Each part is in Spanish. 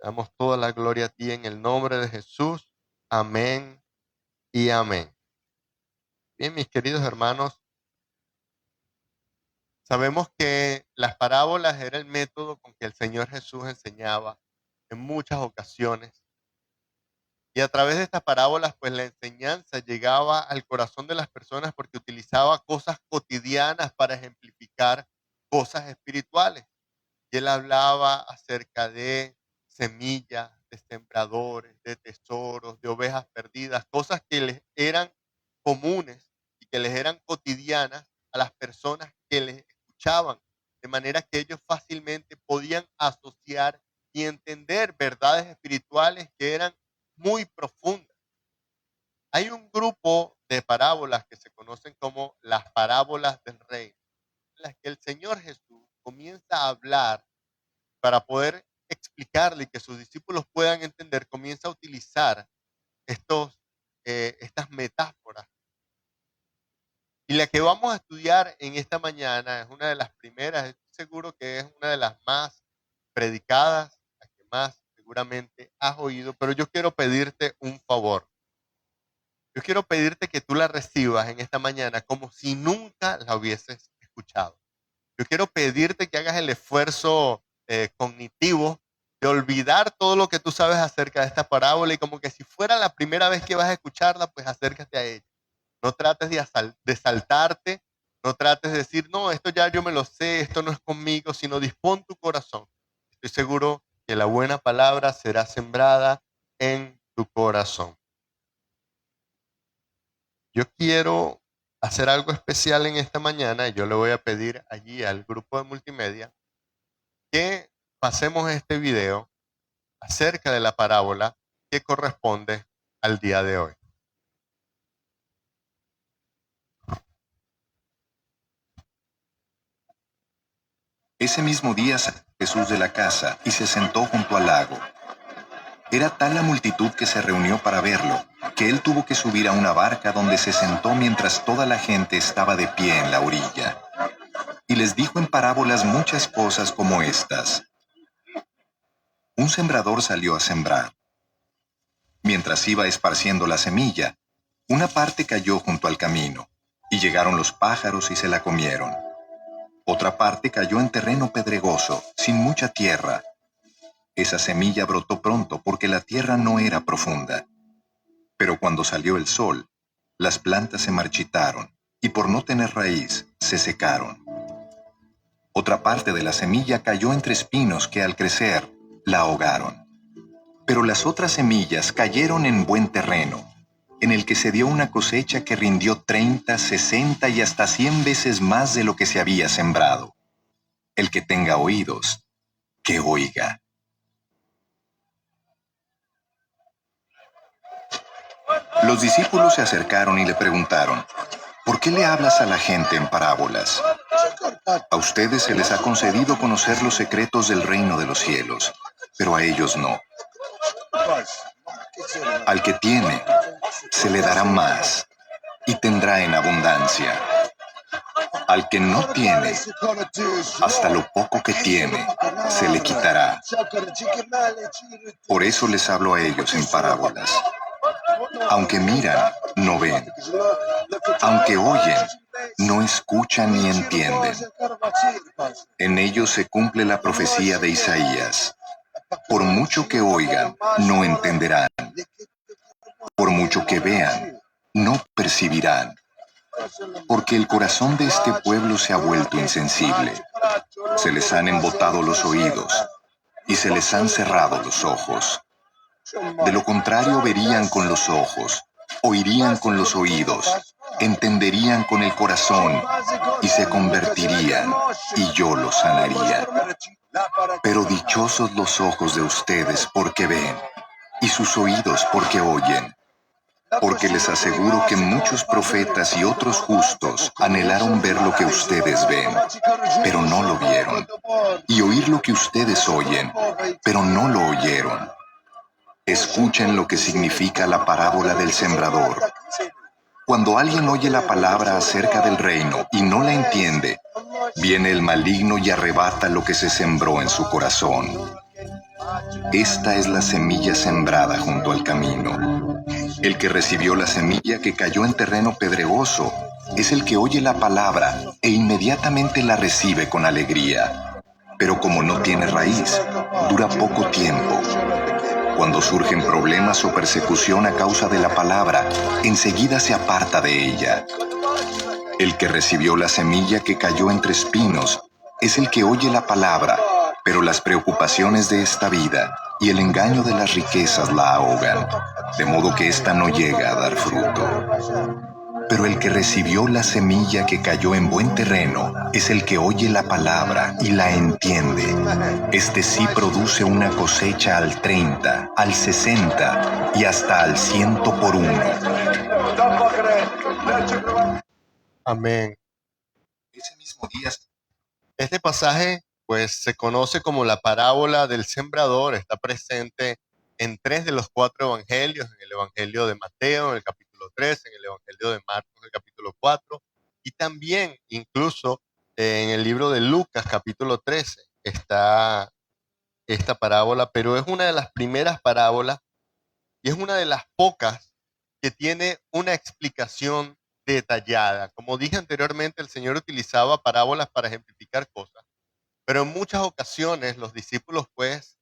Damos toda la gloria a ti en el nombre de Jesús. Amén y amén. Bien, mis queridos hermanos, sabemos que las parábolas era el método con que el Señor Jesús enseñaba en muchas ocasiones. Y a través de estas parábolas, pues la enseñanza llegaba al corazón de las personas porque utilizaba cosas cotidianas para ejemplificar cosas espirituales. Y él hablaba acerca de semillas, de sembradores, de tesoros, de ovejas perdidas, cosas que les eran comunes y que les eran cotidianas a las personas que les escuchaban, de manera que ellos fácilmente podían asociar y entender verdades espirituales que eran muy profundas. Hay un grupo de parábolas que se conocen como las parábolas del reino, en las que el Señor Jesús comienza a hablar para poder explicarle y que sus discípulos puedan entender, comienza a utilizar estas metáforas. Y la que vamos a estudiar en esta mañana es una de las primeras, estoy seguro que es una de las más predicadas, la que más seguramente has oído, pero yo quiero pedirte un favor. Yo quiero pedirte que tú la recibas en esta mañana como si nunca la hubieses escuchado. Yo quiero pedirte que hagas el esfuerzo cognitivo de olvidar todo lo que tú sabes acerca de esta parábola y como que si fuera la primera vez que vas a escucharla, pues acércate a ella. No trates de saltarte, no trates de decir, no, esto ya yo me lo sé, esto no es conmigo, sino dispón tu corazón. Estoy seguro que la buena palabra será sembrada en tu corazón. Yo quiero hacer algo especial en esta mañana y yo le voy a pedir allí al grupo de multimedia que pasemos este video acerca de la parábola que corresponde al día de hoy. Ese mismo día salió Jesús de la casa y se sentó junto al lago. Era tal la multitud que se reunió para verlo, que él tuvo que subir a una barca donde se sentó mientras toda la gente estaba de pie en la orilla. Y les dijo en parábolas muchas cosas como estas. Un sembrador salió a sembrar. Mientras iba esparciendo la semilla, una parte cayó junto al camino, y llegaron los pájaros y se la comieron. Otra parte cayó en terreno pedregoso, sin mucha tierra. Esa semilla brotó pronto porque la tierra no era profunda. Pero cuando salió el sol, las plantas se marchitaron y por no tener raíz, se secaron. Otra parte de la semilla cayó entre espinos que al crecer, la ahogaron. Pero las otras semillas cayeron en buen terreno, en el que se dio una cosecha que rindió 30, 60 y hasta 100 veces más de lo que se había sembrado. El que tenga oídos, que oiga. Los discípulos se acercaron y le preguntaron, ¿por qué le hablas a la gente en parábolas? A ustedes se les ha concedido conocer los secretos del reino de los cielos, pero a ellos no. Al que tiene, se le dará más y tendrá en abundancia. Al que no tiene, hasta lo poco que tiene, se le quitará. Por eso les hablo a ellos en parábolas. Aunque miran, no ven. Aunque oyen, no escuchan ni entienden. En ellos se cumple la profecía de Isaías. Por mucho que oigan, no entenderán. Por mucho que vean, no percibirán. Porque el corazón de este pueblo se ha vuelto insensible. Se les han embotado los oídos y se les han cerrado los ojos. De lo contrario verían con los ojos, oirían con los oídos, entenderían con el corazón y se convertirían y yo los sanaría. Pero dichosos los ojos de ustedes porque ven y sus oídos porque oyen. Porque les aseguro que muchos profetas y otros justos anhelaron ver lo que ustedes ven, pero no lo vieron, y oír lo que ustedes oyen, pero no lo oyeron. Escuchen lo que significa la parábola del sembrador. Cuando alguien oye la palabra acerca del reino y no la entiende, viene el maligno y arrebata lo que se sembró en su corazón. Esta es la semilla sembrada junto al camino. El que recibió la semilla que cayó en terreno pedregoso es el que oye la palabra e inmediatamente la recibe con alegría. Pero como no tiene raíz, dura poco tiempo. Cuando surgen problemas o persecución a causa de la palabra, enseguida se aparta de ella. El que recibió la semilla que cayó entre espinos es el que oye la palabra, pero las preocupaciones de esta vida y el engaño de las riquezas la ahogan, de modo que ésta no llega a dar fruto. Pero el que recibió la semilla que cayó en buen terreno es el que oye la palabra y la entiende. Este sí produce una cosecha al 30, al 60 y hasta al 100 por uno. Amén. Ese mismo día. Este pasaje, pues, se conoce como la parábola del sembrador. Está presente en 3 de los 4 evangelios, en el evangelio de Mateo, en el capítulo 3, en el evangelio de Marcos, en el capítulo 4, y también, incluso, en el libro de Lucas, capítulo 13, está esta parábola, pero es una de las primeras parábolas y es una de las pocas que tiene una explicación detallada. Como dije anteriormente, el Señor utilizaba parábolas para ejemplificar cosas, pero en muchas ocasiones los discípulos pues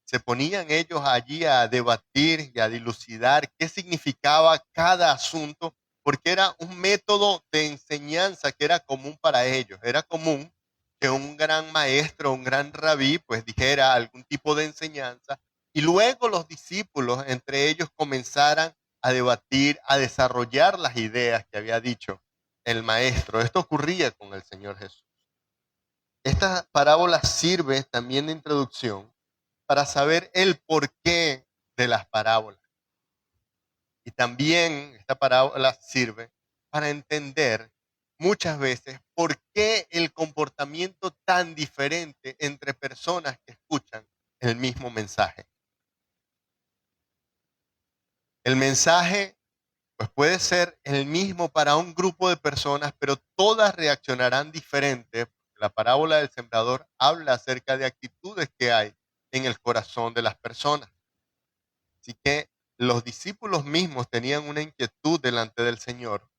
se ponían ellos allí a debatir y a dilucidar qué significaba cada asunto, porque era un método de enseñanza que era común para ellos. Era común que un gran maestro, un gran rabí, pues dijera algún tipo de enseñanza y luego los discípulos entre ellos comenzaran a debatir, a desarrollar las ideas que había dicho el maestro. Esto ocurría con el Señor Jesús. Esta parábola sirve también de introducción para saber el porqué de las parábolas. Y también esta parábola sirve para entender muchas veces por qué el comportamiento tan diferente entre personas que escuchan el mismo mensaje. El mensaje pues puede ser el mismo para un grupo de personas, pero todas reaccionarán diferente. La parábola del sembrador habla acerca de actitudes que hay en el corazón de las personas. Así que los discípulos mismos tenían una inquietud delante del Señor,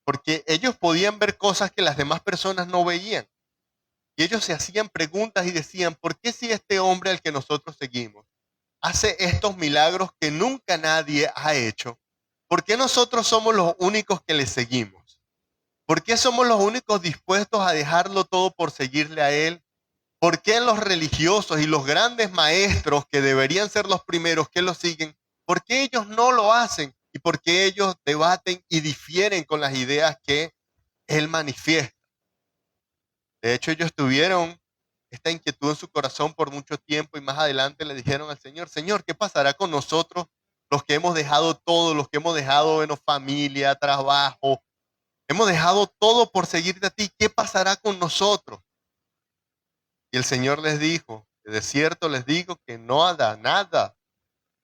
porque ellos podían ver cosas que las demás personas no veían. Y ellos se hacían preguntas y decían, ¿por qué si este hombre al que nosotros seguimos hace estos milagros que nunca nadie ha hecho? ¿Por qué nosotros somos los únicos que le seguimos? ¿Por qué somos los únicos dispuestos a dejarlo todo por seguirle a él? ¿Por qué los religiosos y los grandes maestros que deberían ser los primeros que lo siguen, por qué ellos no lo hacen? ¿Y por qué ellos debaten y difieren con las ideas que él manifiesta? De hecho, ellos tuvieron esta inquietud en su corazón por mucho tiempo y más adelante le dijeron al Señor, Señor, ¿qué pasará con nosotros los que hemos dejado todo, los que hemos dejado familia, trabajo, hemos dejado todo por seguirte a ti? ¿Qué pasará con nosotros? Y el Señor les dijo, de cierto les digo que no hará nada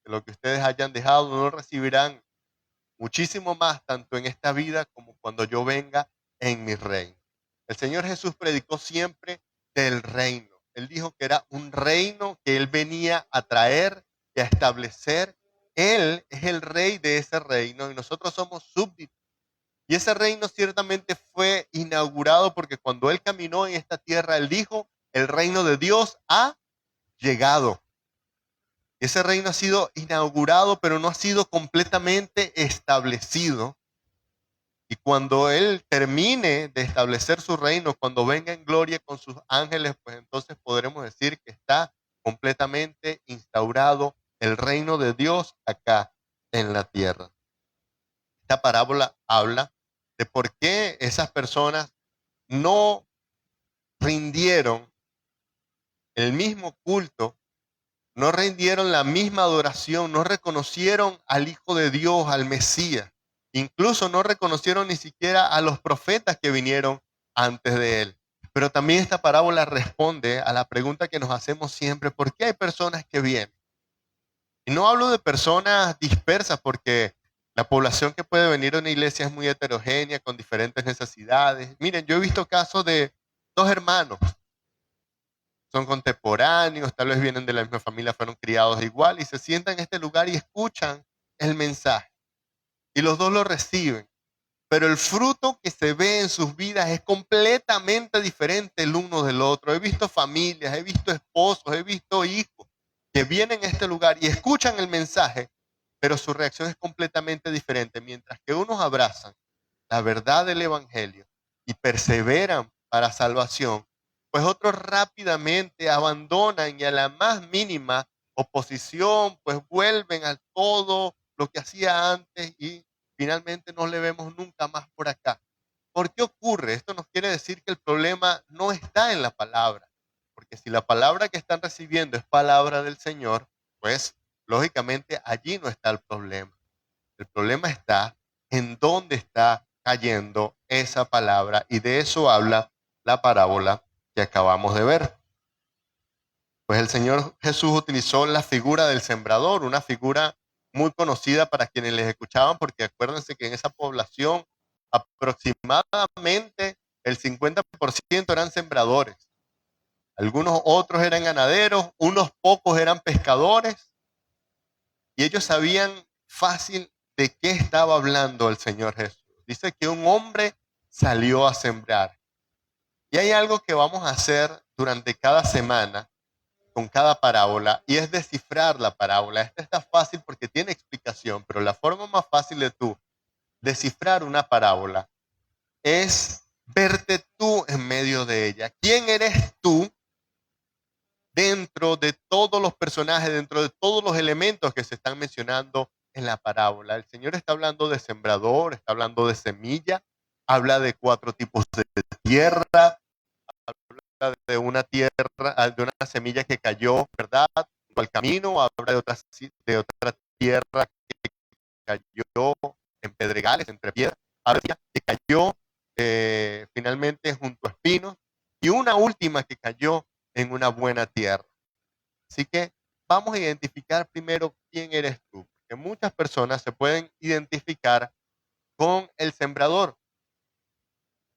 de lo que ustedes hayan dejado, no recibirán muchísimo más, tanto en esta vida como cuando yo venga en mi reino. El Señor Jesús predicó siempre del reino. Él dijo que era un reino que Él venía a traer y a establecer. Él es el rey de ese reino y nosotros somos súbditos. Y ese reino ciertamente fue inaugurado porque cuando Él caminó en esta tierra, Él dijo, el reino de Dios ha llegado. Ese reino ha sido inaugurado, pero no ha sido completamente establecido. Y cuando Él termine de establecer su reino, cuando venga en gloria con sus ángeles, pues entonces podremos decir que está completamente instaurado el reino de Dios acá en la tierra. Esta parábola habla de por qué esas personas no rindieron el mismo culto, no rindieron la misma adoración, no reconocieron al Hijo de Dios, al Mesías. Incluso no reconocieron ni siquiera a los profetas que vinieron antes de él. Pero también esta parábola responde a la pregunta que nos hacemos siempre, ¿por qué hay personas que vienen? Y no hablo de personas dispersas porque la población que puede venir a una iglesia es muy heterogénea, con diferentes necesidades. Miren, yo he visto casos de dos hermanos son contemporáneos, tal vez vienen de la misma familia, fueron criados igual y se sientan en este lugar y escuchan el mensaje. Y los dos lo reciben. Pero el fruto que se ve en sus vidas es completamente diferente el uno del otro. He visto familias, he visto esposos, he visto hijos que vienen a este lugar y escuchan el mensaje, pero su reacción es completamente diferente. Mientras que unos abrazan la verdad del Evangelio y perseveran para salvación, pues otros rápidamente abandonan y a la más mínima oposición, pues vuelven a todo lo que hacía antes y finalmente no le vemos nunca más por acá. ¿Por qué ocurre? Esto nos quiere decir que el problema no está en la palabra, porque si la palabra que están recibiendo es palabra del Señor, pues lógicamente allí no está el problema. El problema está en dónde está cayendo esa palabra y de eso habla la parábola que acabamos de ver. Pues el Señor Jesús utilizó la figura del sembrador, una figura muy conocida para quienes les escuchaban, porque acuérdense que en esa población aproximadamente el 50% eran sembradores. Algunos otros eran ganaderos, unos pocos eran pescadores, y ellos sabían fácil de qué estaba hablando el Señor Jesús. Dice que un hombre salió a sembrar. Y hay algo que vamos a hacer durante cada semana con cada parábola y es descifrar la parábola. Esta está fácil porque tiene explicación, pero la forma más fácil de tú descifrar una parábola es verte tú en medio de ella. ¿Quién eres tú dentro de todos los personajes, dentro de todos los elementos que se están mencionando en la parábola? El Señor está hablando de sembrador, está hablando de semilla, habla de 4 tipos de tierra, de una tierra, de una semilla que cayó, ¿verdad? Al camino, habla de otra tierra que cayó en pedregales, entre piedras, habla que cayó finalmente junto a espinos, y una última que cayó en una buena tierra. Así que vamos a identificar primero quién eres tú, porque muchas personas se pueden identificar con el sembrador.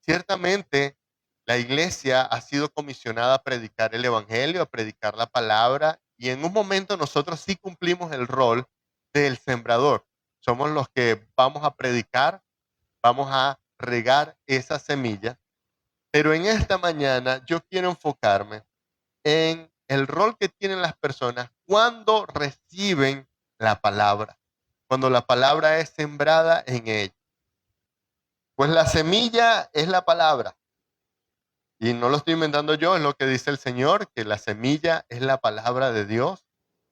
Ciertamente, la iglesia ha sido comisionada a predicar el evangelio, a predicar la palabra, y en un momento nosotros sí cumplimos el rol del sembrador. Somos los que vamos a predicar, vamos a regar esa semilla, pero en esta mañana yo quiero enfocarme en el rol que tienen las personas cuando reciben la palabra, cuando la palabra es sembrada en ellos. Pues la semilla es la palabra. Y no lo estoy inventando yo, es lo que dice el Señor, que la semilla es la palabra de Dios.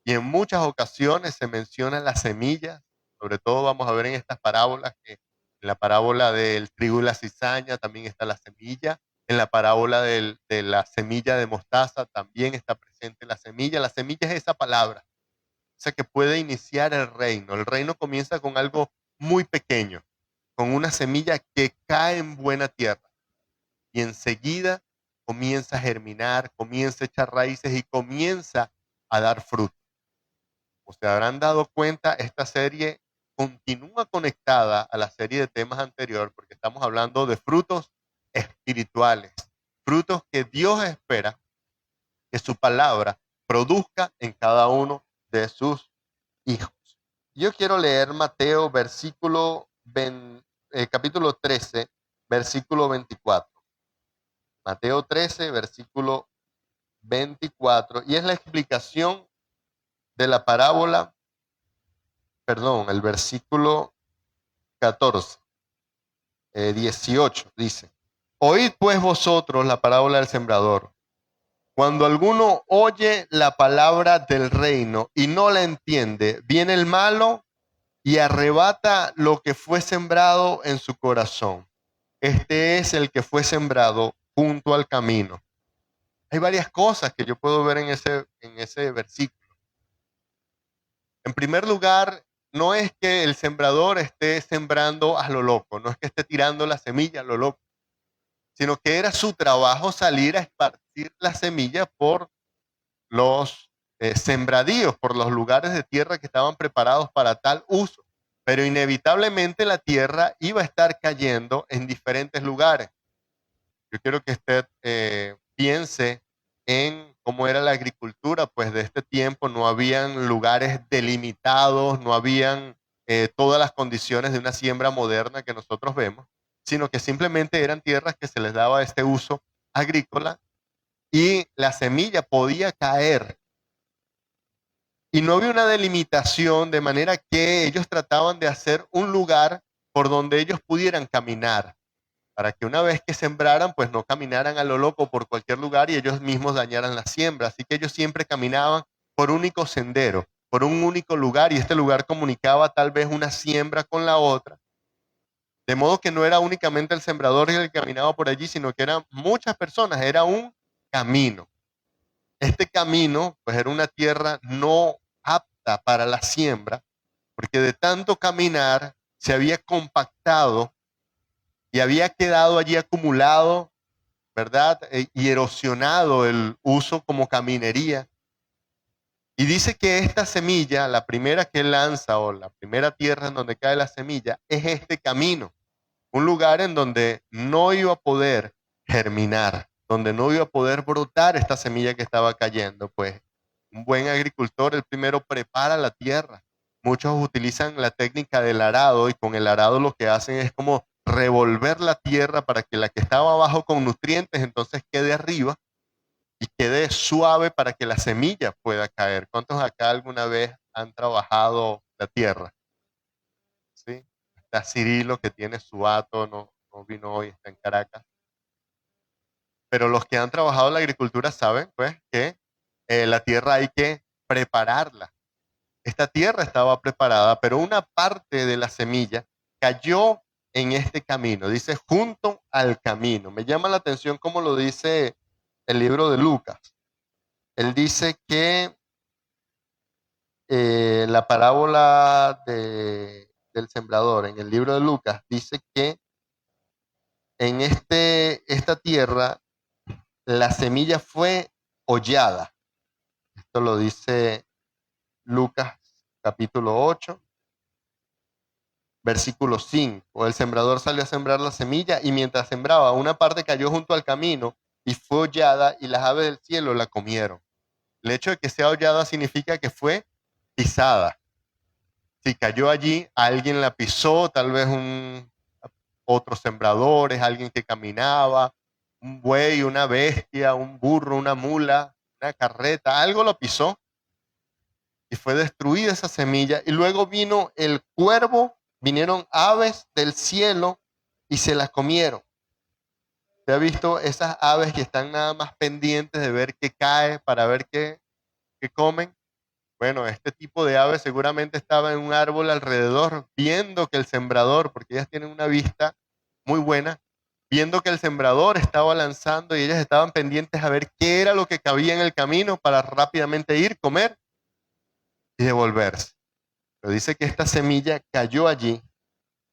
Y en muchas ocasiones se menciona la semilla, sobre todo vamos a ver en estas parábolas que en la parábola del trigo y la cizaña también está la semilla. En la parábola de la semilla de mostaza también está presente la semilla. La semilla es esa palabra, o sea que puede iniciar el reino. El reino comienza con algo muy pequeño, con una semilla que cae en buena tierra y enseguida comienza a germinar, comienza a echar raíces y comienza a dar fruto. Como se habrán dado cuenta, esta serie continúa conectada a la serie de temas anterior porque estamos hablando de frutos espirituales, frutos que Dios espera que su palabra produzca en cada uno de sus hijos. Yo quiero leer Mateo capítulo 13, versículo 24. Mateo 13, versículo 24, y es la explicación de la parábola, el versículo 14, 18, dice, oíd pues vosotros la parábola del sembrador. Cuando alguno oye la palabra del reino y no la entiende, viene el malo y arrebata lo que fue sembrado en su corazón. Este es el que fue sembrado junto al camino. Hay varias cosas que yo puedo ver en ese versículo. En primer lugar, no es que el sembrador esté sembrando a lo loco, no es que esté tirando la semilla a lo loco, sino que era su trabajo salir a esparcir la semilla por los sembradíos, por los lugares de tierra que estaban preparados para tal uso. Pero inevitablemente la tierra iba a estar cayendo en diferentes lugares. Yo quiero que usted piense en cómo era la agricultura, pues de este tiempo no habían lugares delimitados, no habían todas las condiciones de una siembra moderna que nosotros vemos, sino que simplemente eran tierras que se les daba este uso agrícola y la semilla podía caer. Y no había una delimitación, de manera que ellos trataban de hacer un lugar por donde ellos pudieran caminar, para que una vez que sembraran, pues no caminaran a lo loco por cualquier lugar y ellos mismos dañaran la siembra. Así que ellos siempre caminaban por un único sendero, por un único lugar, y este lugar comunicaba tal vez una siembra con la otra. De modo que no era únicamente el sembrador el que caminaba por allí, sino que eran muchas personas, era un camino. Este camino, pues era una tierra no apta para la siembra, porque de tanto caminar se había compactado y había quedado allí acumulado, ¿verdad? Y erosionado el uso como caminería. Y dice que esta semilla, la primera que lanza o la primera tierra en donde cae la semilla, es este camino, un lugar en donde no iba a poder germinar, donde no iba a poder brotar esta semilla que estaba cayendo. Pues un buen agricultor, el primero prepara la tierra. Muchos utilizan la técnica del arado y con el arado lo que hacen es como revolver la tierra para que la que estaba abajo con nutrientes entonces quede arriba y quede suave para que la semilla pueda caer. ¿Cuántos acá alguna vez han trabajado la tierra? ¿Sí? Está Cirilo que tiene su hato, no vino hoy, está en Caracas. Pero los que han trabajado en la agricultura saben pues que la tierra hay que prepararla. Esta tierra estaba preparada, pero una parte de la semilla cayó en este camino. Dice junto al camino. Me llama la atención como lo dice el libro de Lucas. Él dice que la parábola del sembrador en el libro de Lucas dice que en esta tierra la semilla fue hollada. Esto lo dice Lucas capítulo 8, versículo 5. El sembrador salió a sembrar la semilla y mientras sembraba, una parte cayó junto al camino y fue hollada y las aves del cielo la comieron. El hecho de que sea hollada significa que fue pisada. Si cayó allí, alguien la pisó, tal vez otros sembradores, alguien que caminaba, un buey, una bestia, un burro, una mula, una carreta, algo lo pisó y fue destruida esa semilla. Y luego vino el cuervo, vinieron aves del cielo y se las comieron. ¿Se ha visto esas aves que están nada más pendientes de ver qué cae para ver qué comen? Bueno, este tipo de aves seguramente estaba en un árbol alrededor, viendo que el sembrador, porque ellas tienen una vista muy buena, viendo que el sembrador estaba lanzando y ellas estaban pendientes a ver qué era lo que cabía en el camino para rápidamente ir, comer y devolverse. Pero dice que esta semilla cayó allí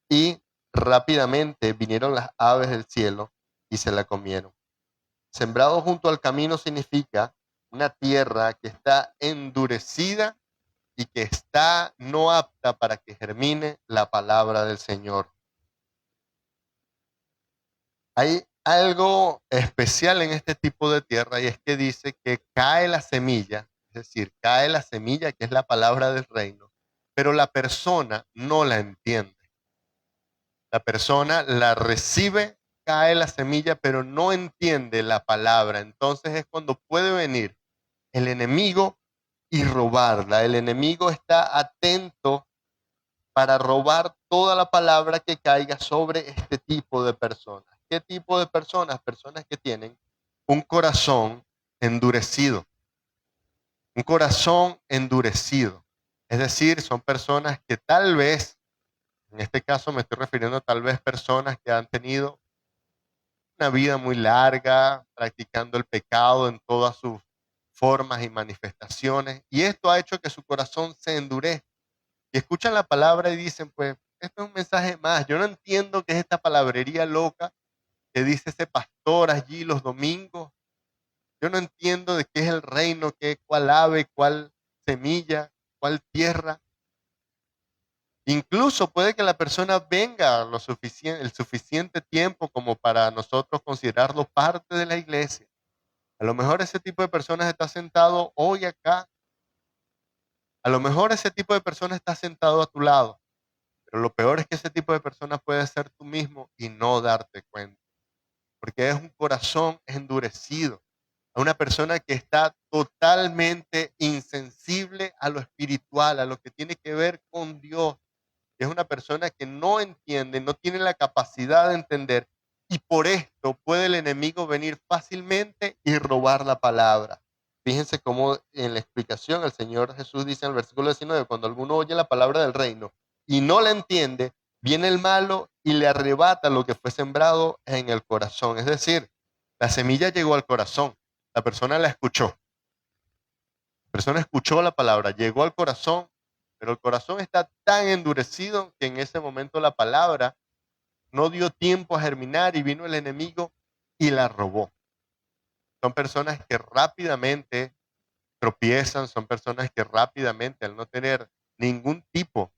y rápidamente vinieron las aves del cielo y se la comieron. Sembrado junto al camino significa una tierra que está endurecida y que está no apta para que germine la palabra del Señor. Hay algo especial en este tipo de tierra y es que dice que cae la semilla, es decir, cae la semilla que es la palabra del reino, pero la persona no la entiende. La persona la recibe, cae la semilla, pero no entiende la palabra. Entonces es cuando puede venir el enemigo y robarla. El enemigo está atento para robar toda la palabra que caiga sobre este tipo de personas. ¿Qué tipo de personas? Personas que tienen un corazón endurecido. Un corazón endurecido. Es decir, son personas que tal vez, en este caso me estoy refiriendo tal vez personas que han tenido una vida muy larga, practicando el pecado en todas sus formas y manifestaciones, y esto ha hecho que su corazón se endurezca. Y escuchan la palabra y dicen, pues, esto es un mensaje más. Yo no entiendo qué es esta palabrería loca que dice ese pastor allí los domingos. Yo no entiendo de qué es el reino, cuál ave, cuál semilla, cuál tierra. Incluso puede que la persona venga el suficiente tiempo como para nosotros considerarlo parte de la iglesia. A lo mejor ese tipo de personas está sentado hoy acá. A lo mejor ese tipo de personas está sentado a tu lado. Pero lo peor es que ese tipo de personas puede ser tú mismo y no darte cuenta. Porque es un corazón endurecido. A una persona que está totalmente insensible a lo espiritual, a lo que tiene que ver con Dios. Es una persona que no entiende, no tiene la capacidad de entender, y por esto puede el enemigo venir fácilmente y robar la palabra. Fíjense cómo en la explicación el Señor Jesús dice en el versículo 19, cuando alguno oye la palabra del reino y no la entiende, viene el malo y le arrebata lo que fue sembrado en el corazón. Es decir, la semilla llegó al corazón, la persona la escuchó, la persona escuchó la palabra, llegó al corazón, pero el corazón está tan endurecido que en ese momento la palabra no dio tiempo a germinar y vino el enemigo y la robó. Son personas que rápidamente tropiezan, son personas que rápidamente, al no tener ningún tipo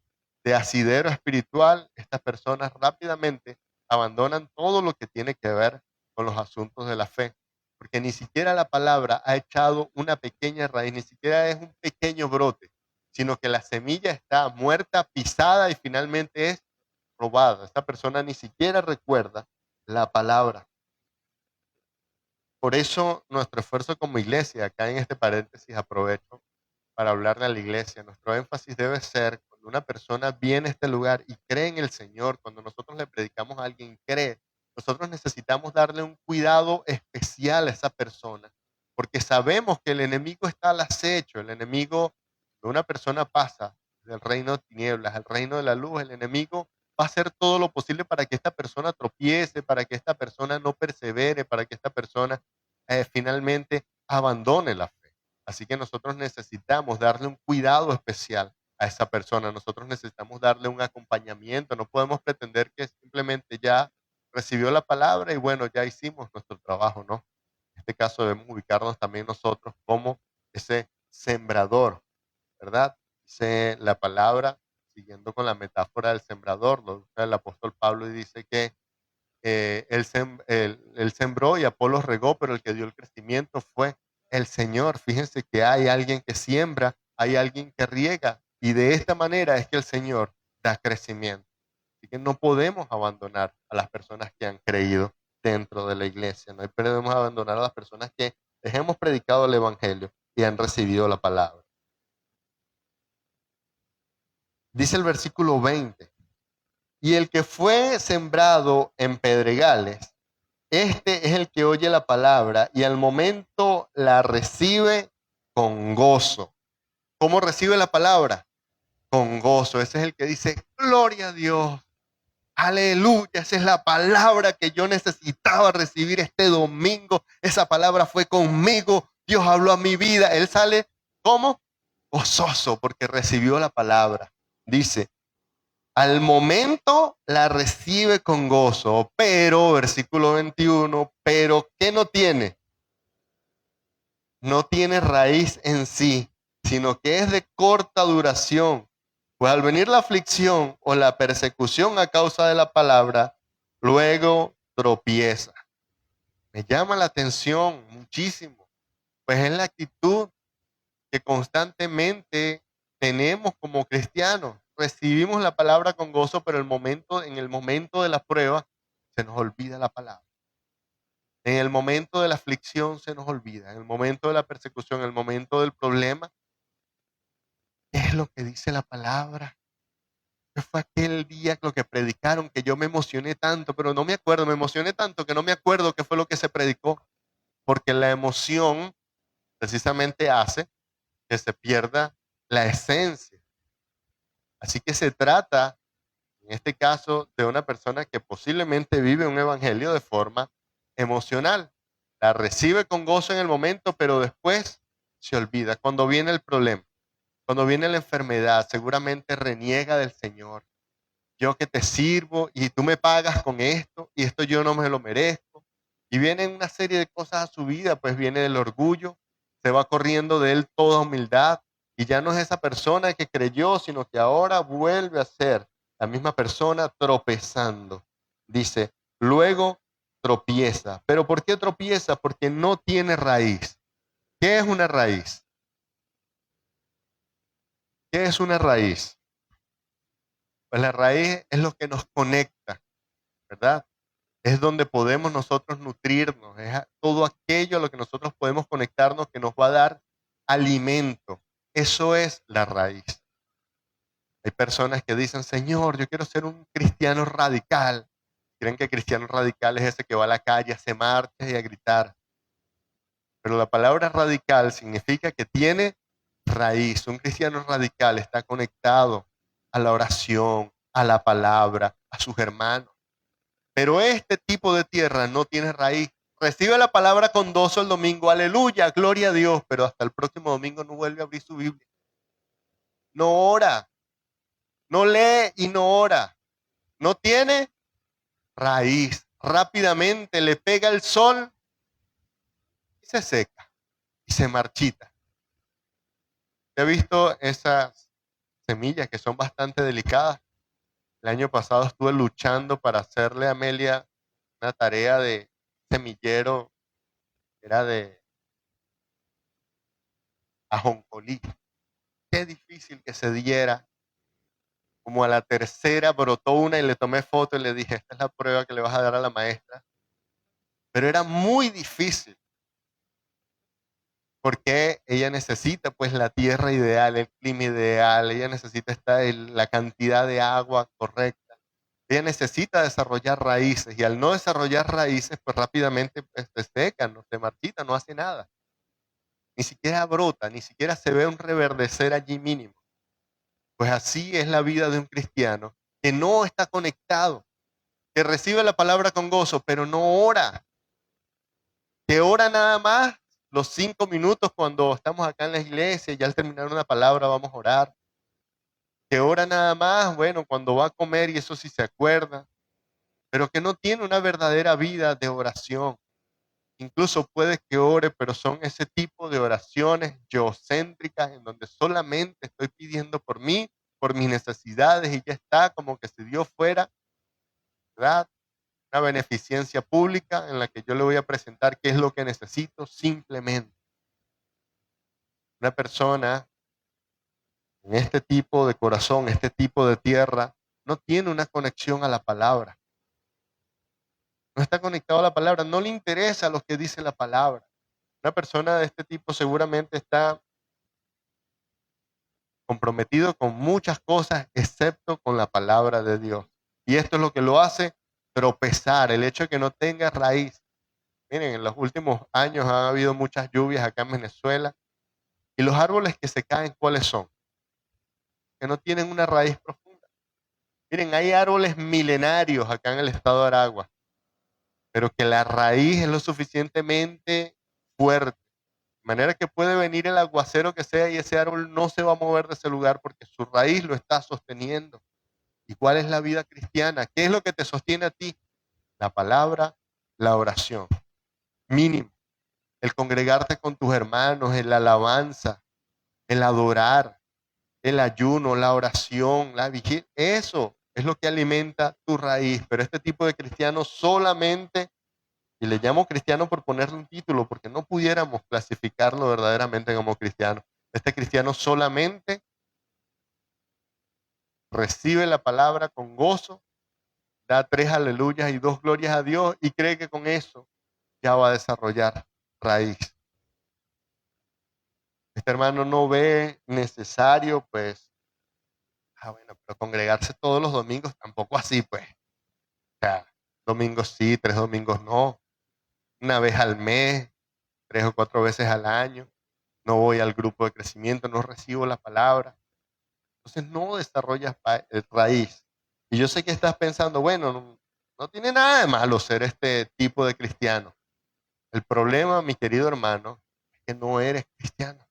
de asidero espiritual, estas personas rápidamente abandonan todo lo que tiene que ver con los asuntos de la fe, porque ni siquiera la palabra ha echado una pequeña raíz, ni siquiera es un pequeño brote, sino que la semilla está muerta, pisada y finalmente es robada. Esta persona ni siquiera recuerda la palabra. Por eso nuestro esfuerzo como iglesia, acá en este paréntesis aprovecho para hablarle a la iglesia, nuestro énfasis debe ser cuando una persona viene a este lugar y cree en el Señor, cuando nosotros le predicamos a alguien, cree, nosotros necesitamos darle un cuidado especial a esa persona, porque sabemos que el enemigo está al acecho, el enemigo, de una persona pasa del reino de tinieblas al reino de la luz, el enemigo va a hacer todo lo posible para que esta persona tropiece, para que esta persona no persevere, para que esta persona finalmente abandone la fe. Así que nosotros necesitamos darle un cuidado especial a esa persona. Nosotros necesitamos darle un acompañamiento. No podemos pretender que simplemente ya recibió la palabra y bueno, ya hicimos nuestro trabajo, ¿no? En este caso debemos ubicarnos también nosotros como ese sembrador, ¿verdad? Dice la palabra, siguiendo con la metáfora del sembrador, lo usa el apóstol Pablo y dice que él sembró y Apolos regó, pero el que dio el crecimiento fue el Señor. Fíjense que hay alguien que siembra, hay alguien que riega, y de esta manera es que el Señor da crecimiento. Así que no podemos abandonar a las personas que han creído dentro de la iglesia, no podemos abandonar a las personas que les hemos predicado el Evangelio y han recibido la palabra. Dice el versículo 20, y el que fue sembrado en pedregales, este es el que oye la palabra y al momento la recibe con gozo. ¿Cómo recibe la palabra? Con gozo. Ese es el que dice, gloria a Dios, aleluya, esa es la palabra que yo necesitaba recibir este domingo. Esa palabra fue conmigo, Dios habló a mi vida. Él sale, ¿cómo? Gozoso porque recibió la palabra. Dice, al momento la recibe con gozo, pero, versículo 21, pero ¿qué no tiene? No tiene raíz en sí, sino que es de corta duración. Pues al venir la aflicción o la persecución a causa de la palabra, luego tropieza. Me llama la atención muchísimo, pues es la actitud que constantemente tenemos como cristianos. Recibimos la palabra con gozo, pero en el momento de la prueba se nos olvida la palabra. En el momento de la aflicción se nos olvida. En el momento de la persecución, en el momento del problema, ¿qué es lo que dice la palabra? ¿Qué fue aquel día lo que predicaron que yo me emocioné tanto, pero no me acuerdo? Me emocioné tanto que no me acuerdo qué fue lo que se predicó, porque la emoción precisamente hace que se pierda la esencia. Así que se trata, en este caso, de una persona que posiblemente vive un evangelio de forma emocional. La recibe con gozo en el momento, pero después se olvida. Cuando viene el problema, cuando viene la enfermedad, seguramente reniega del Señor. Yo que te sirvo y tú me pagas con esto y esto yo no me lo merezco. Y vienen una serie de cosas a su vida, pues viene el orgullo, se va corriendo de él toda humildad y ya no es esa persona que creyó, sino que ahora vuelve a ser la misma persona tropezando. Dice, luego tropieza. ¿Pero por qué tropieza? Porque no tiene raíz. ¿Qué es una raíz? ¿Qué es una raíz? Pues la raíz es lo que nos conecta, ¿verdad? Es donde podemos nosotros nutrirnos, es todo aquello a lo que nosotros podemos conectarnos que nos va a dar alimento. Eso es la raíz. Hay personas que dicen, Señor, yo quiero ser un cristiano radical. Creen que cristiano radical es ese que va a la calle a hacer marchas y a gritar. Pero la palabra radical significa que tiene raíz. Un cristiano radical está conectado a la oración, a la palabra, a sus hermanos. Pero este tipo de tierra no tiene raíz. Recibe la palabra con gozo el domingo, aleluya, gloria a Dios, pero hasta el próximo domingo no vuelve a abrir su Biblia. No ora, no lee y no ora. No tiene raíz. Rápidamente le pega el sol y se seca y se marchita. ¿He visto esas semillas que son bastante delicadas? El año pasado estuve luchando para hacerle a Amelia una tarea de semillero, era de ajonjolí. Qué difícil que se diera. Como a la tercera brotó una y le tomé foto y le dije, esta es la prueba que le vas a dar a la maestra. Pero era muy difícil porque ella necesita pues la tierra ideal, el clima ideal, ella necesita la cantidad de agua correcta. Ella necesita desarrollar raíces y al no desarrollar raíces pues rápidamente pues, se seca, no se marchita, no hace nada. Ni siquiera brota, ni siquiera se ve un reverdecer allí mínimo. Pues así es la vida de un cristiano que no está conectado, que recibe la palabra con gozo, pero no ora, que ora nada más los 5 minutos cuando estamos acá en la iglesia y ya al terminar una palabra vamos a orar, que ora nada más, bueno, cuando va a comer y eso sí se acuerda, pero que no tiene una verdadera vida de oración. Incluso puede que ore, pero son ese tipo de oraciones geocéntricas en donde solamente estoy pidiendo por mí, por mis necesidades y ya está, como que si Dios fuera, ¿verdad? Una beneficencia pública en la que yo le voy a presentar qué es lo que necesito simplemente. Una persona en este tipo de corazón, este tipo de tierra, no tiene una conexión a la palabra. No está conectado a la palabra, no le interesa lo que dice la palabra. Una persona de este tipo seguramente está comprometido con muchas cosas excepto con la palabra de Dios. Y esto es lo que lo hace tropezar, el hecho de que no tenga raíz. Miren, en los últimos años ha habido muchas lluvias acá en Venezuela y los árboles que se caen, ¿cuáles son? Que no tienen una raíz profunda. Miren, hay árboles milenarios acá en el estado de Aragua, pero que la raíz es lo suficientemente fuerte, de manera que puede venir el aguacero que sea y ese árbol no se va a mover de ese lugar porque su raíz lo está sosteniendo. ¿Y cuál es la vida cristiana? ¿Qué es lo que te sostiene a ti? La palabra, la oración. Mínimo. El congregarte con tus hermanos, el alabanza, el adorar, el ayuno, la oración, la vigilia. Eso es lo que alimenta tu raíz. Pero este tipo de cristianos solamente, y le llamo cristiano por ponerle un título, porque no pudiéramos clasificarlo verdaderamente como cristiano. Este cristiano solamente recibe la palabra con gozo, da 3 aleluyas y 2 glorias a Dios y cree que con eso ya va a desarrollar raíz. Este hermano no ve necesario, pues, bueno, pero congregarse todos los domingos tampoco así, pues. O sea, domingos sí, 3 domingos no. Una vez al mes, 3 o 4 veces al año. No voy al grupo de crecimiento, no recibo la palabra. Entonces no desarrollas raíz. Y yo sé que estás pensando, bueno, no tiene nada de malo ser este tipo de cristiano. El problema, mi querido hermano, es que no eres cristiano.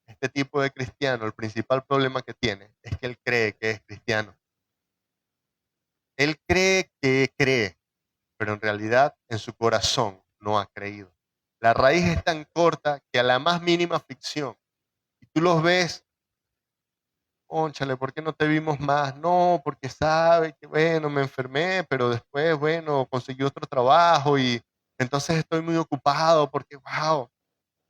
Este tipo de cristiano, el principal problema que tiene es que él cree que es cristiano. Él cree que cree, pero en realidad en su corazón no ha creído. La raíz es tan corta que a la más mínima fricción, y tú los ves cónchale, ¿por qué no te vimos más? No, porque sabe que, bueno, me enfermé, pero después, bueno, conseguí otro trabajo y entonces estoy muy ocupado porque, wow,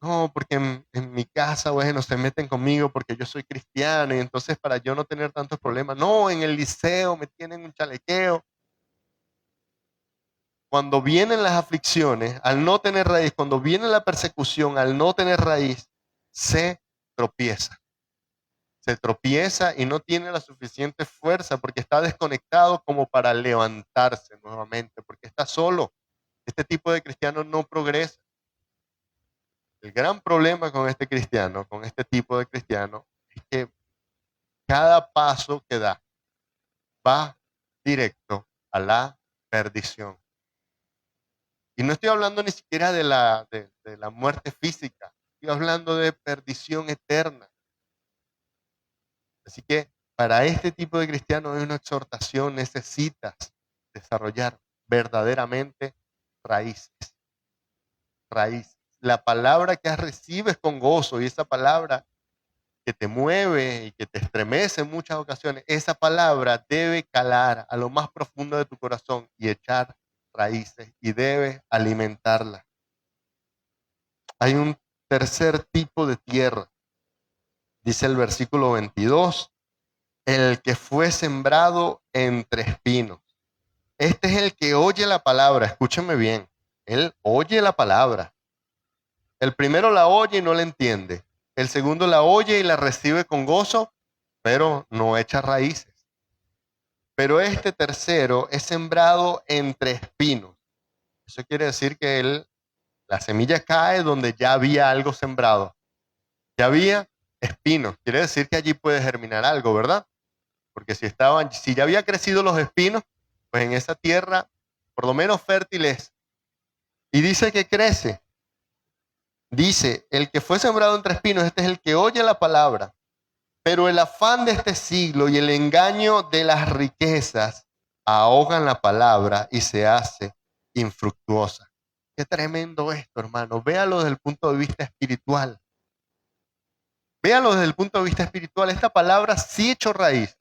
no, porque en mi casa, bueno, se meten conmigo porque yo soy cristiano y entonces para yo no tener tantos problemas, no, en el liceo me tienen un chalequeo. Cuando vienen las aflicciones, al no tener raíz, cuando viene la persecución, al no tener raíz, se tropieza. Se tropieza y no tiene la suficiente fuerza porque está desconectado como para levantarse nuevamente, porque está solo. Este tipo de cristiano no progresa. El gran problema con este cristiano, con este tipo de cristiano, es que cada paso que da va directo a la perdición. Y no estoy hablando ni siquiera de la muerte física, estoy hablando de perdición eterna. Así que para este tipo de cristiano hay una exhortación, necesitas desarrollar verdaderamente raíces. Raíces. La palabra que recibes con gozo y esa palabra que te mueve y que te estremece en muchas ocasiones, esa palabra debe calar a lo más profundo de tu corazón y echar raíces y debe alimentarla. Hay un tercer tipo de tierra, dice el versículo 22, el que fue sembrado entre espinos. Este es el que oye la palabra, escúcheme bien, él oye la palabra. El primero la oye y no la entiende. El segundo la oye y la recibe con gozo, pero no echa raíces. Pero este tercero es sembrado entre espinos. Eso quiere decir que la semilla cae donde ya había algo sembrado. Ya había espinos. Quiere decir que allí puede germinar algo, ¿verdad? Porque si ya había crecido los espinos, pues en esa tierra, por lo menos fértil es. Y dice que crece. Dice, el que fue sembrado entre espinos, este es el que oye la palabra, pero el afán de este siglo y el engaño de las riquezas ahogan la palabra y se hace infructuosa. Qué tremendo esto, hermano. Véalo desde el punto de vista espiritual. Véalo desde el punto de vista espiritual. Esta palabra sí echó raíz.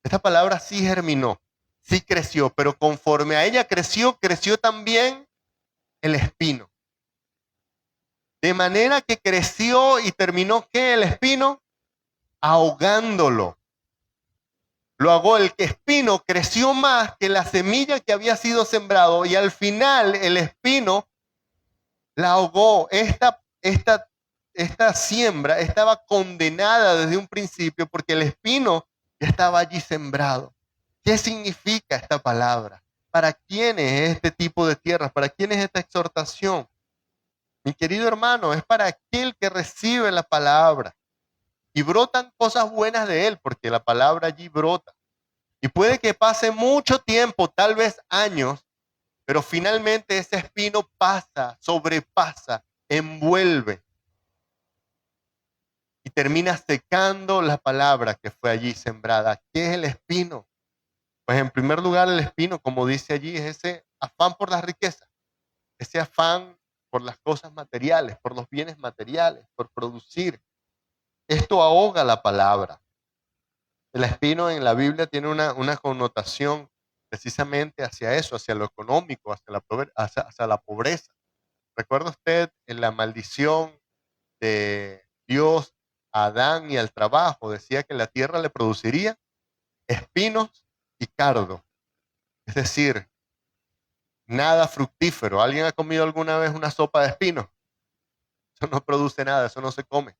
Esta palabra sí germinó, sí creció, pero conforme a ella creció, creció también el espino. De manera que creció y terminó que el espino ahogándolo. Lo ahogó, el espino creció más que la semilla que había sido sembrado y al final el espino la ahogó. Esta siembra estaba condenada desde un principio porque el espino ya estaba allí sembrado. ¿Qué significa esta palabra? ¿Para quién es este tipo de tierras? ¿Para quién es esta exhortación? Mi querido hermano, es para aquel que recibe la palabra y brotan cosas buenas de él, porque la palabra allí brota. Y puede que pase mucho tiempo, tal vez años, pero finalmente ese espino pasa, sobrepasa, envuelve y termina secando la palabra que fue allí sembrada. ¿Qué es el espino? Pues en primer lugar el espino, como dice allí, es ese afán por las riquezas, ese afán por las cosas materiales, por los bienes materiales, por producir. Esto ahoga la palabra. El espino en la Biblia tiene una connotación precisamente hacia eso, hacia lo económico, hacia la pobreza. ¿Recuerda usted en la maldición de Dios a Adán y al trabajo? Decía que la tierra le produciría espinos y cardo. Es decir, nada fructífero. ¿Alguien ha comido alguna vez una sopa de espinos? Eso no produce nada, eso no se come.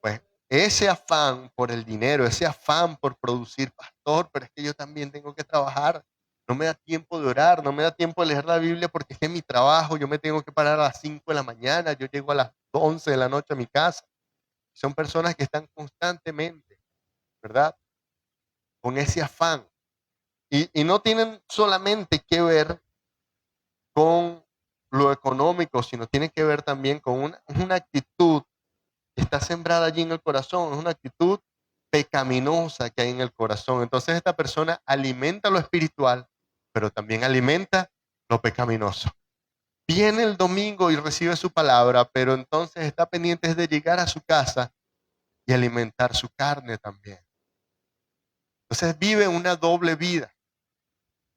Pues ese afán por el dinero, ese afán por producir, pastor, pero es que yo también tengo que trabajar. No me da tiempo de orar, no me da tiempo de leer la Biblia porque es que mi trabajo, yo me tengo que parar a las 5 de la mañana, yo llego a las 11 de la noche a mi casa. Son personas que están constantemente, ¿verdad? Con ese afán. Y no tienen solamente que ver con lo económico, sino tiene que ver también con una actitud que está sembrada allí en el corazón, es una actitud pecaminosa que hay en el corazón. Entonces esta persona alimenta lo espiritual, pero también alimenta lo pecaminoso. Viene el domingo y recibe su palabra, pero entonces está pendiente de llegar a su casa y alimentar su carne también. Entonces vive una doble vida.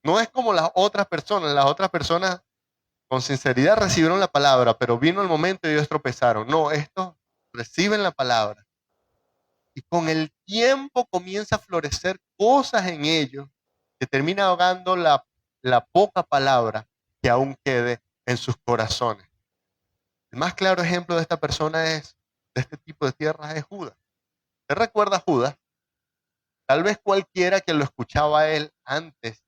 No es como las otras personas. Las otras personas con sinceridad recibieron la palabra, pero vino el momento y ellos tropezaron. No, estos reciben la palabra. Y con el tiempo comienza a florecer cosas en ellos que termina ahogando la poca palabra que aún quede en sus corazones. El más claro ejemplo de esta persona es, de este tipo de tierras, es Judas. ¿Te recuerda a Judas? Tal vez cualquiera que lo escuchaba a él antes,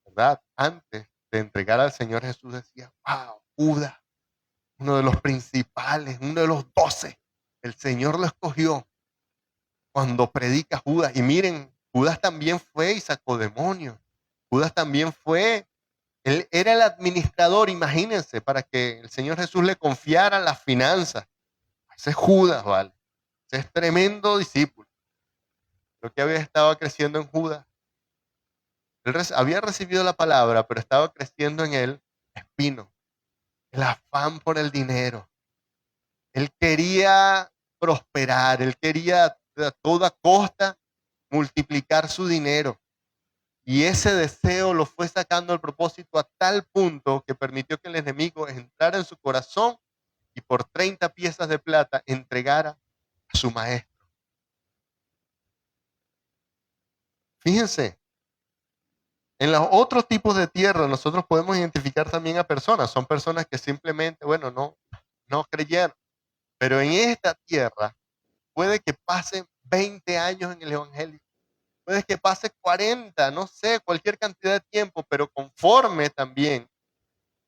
¿verdad? Antes de entregar al Señor Jesús decía, wow, Judas, uno de los principales, uno de los 12. El Señor lo escogió cuando predica Judas. Y miren, Judas también fue y sacó demonios. Judas también fue, él era el administrador, imagínense, para que el Señor Jesús le confiara las finanzas. Ese es Judas, ¿vale? Ese es tremendo discípulo. Lo que había estado creciendo en Judas. Él había recibido la palabra, pero estaba creciendo en él espino, el afán por el dinero. Él quería prosperar, él quería a toda costa multiplicar su dinero. Y ese deseo lo fue sacando al propósito a tal punto que permitió que el enemigo entrara en su corazón y por 30 piezas de plata entregara a su maestro. Fíjense, en los otros tipos de tierra nosotros podemos identificar también a personas. Son personas que simplemente, bueno, no creyeron. Pero en esta tierra puede que pasen 20 años en el evangelio. Puede que pase 40, no sé, cualquier cantidad de tiempo, pero conforme también